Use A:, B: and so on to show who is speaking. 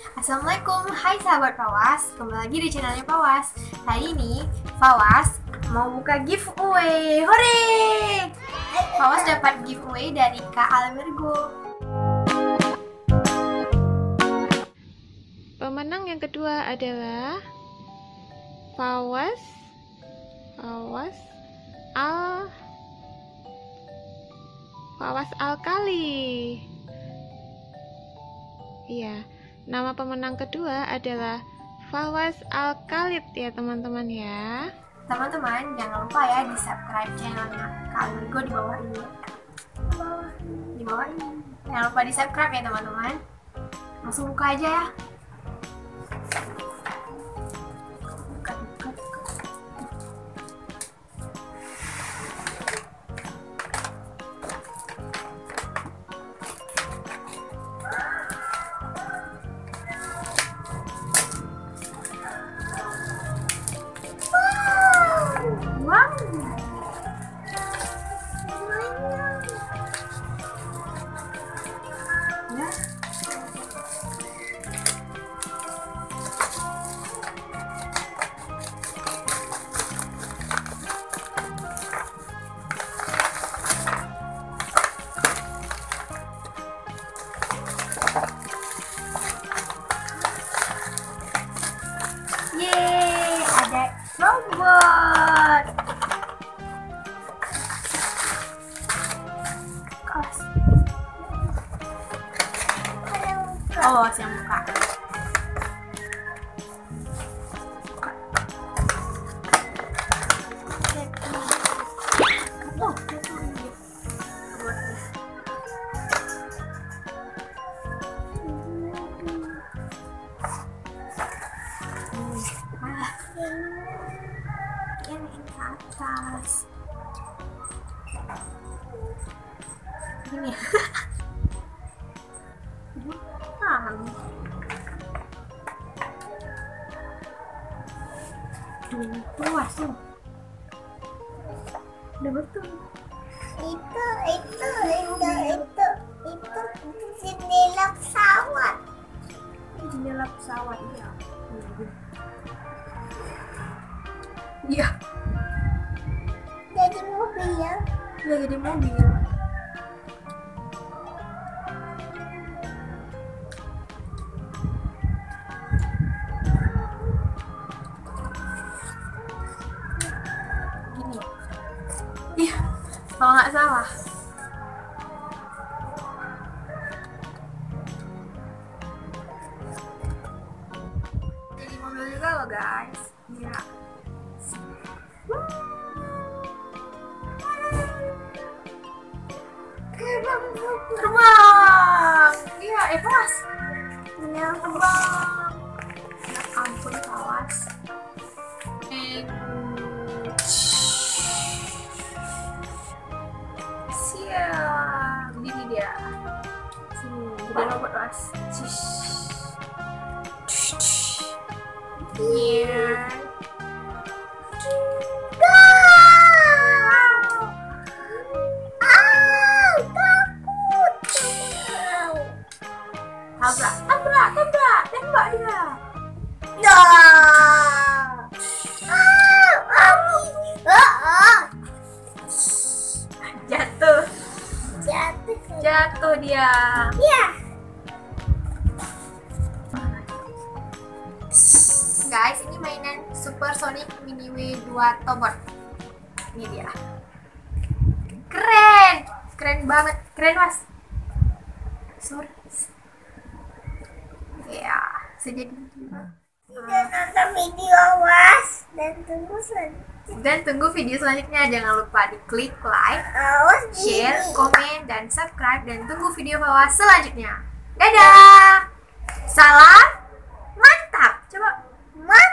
A: Assalamualaikum, hai sahabat Fawas, kembali lagi di channelnya Fawas. Hari ini Fawas mau buka giveaway. Hore! Fawas dapat giveaway dari Kak Almirgo.
B: Pemenang yang kedua adalah Fawas Alkali. Iya, nama pemenang kedua adalah Fawas Alkalit ya teman-teman ya.
A: Teman-teman, jangan lupa ya di subscribe channelnya Kak Almirgo di bawah ini. Di bawah ini. Jangan lupa di subscribe ya teman-teman. Langsung buka aja ya. Yeay, ada robot. Oh, yang buka. Ini ke atas. Ini. Luas tuh. Udah betul.
C: Itu jendela pesawat.
A: Jendela pesawat ya. Iya.
C: Jadi mobil ya.
A: Iya, jadi mobil. Gini. Iya, kalau nggak salah. Jadi mobil juga loh guys. Iya. Terbang. Iya, Fawas. Iya, terbang. Ya ampun, Fawas. Siap. Begini dia. Sini, jadi robot, Fawas. Iya. Tembak dia. Jatuh dia.
C: Ya.
A: Guys, ini mainan Supersonic Mini W2 Tobot. Ini dia. Keren banget, keren mas. Sorry. Ya, sejadinya.
C: Tidak nonton video awas dan tunggu
A: video selanjutnya. Jangan lupa diklik like,
C: awas
A: share, komen, dan subscribe. Dan tunggu video bawah selanjutnya. Dadah. Salam mantap. Coba.
C: Mantap.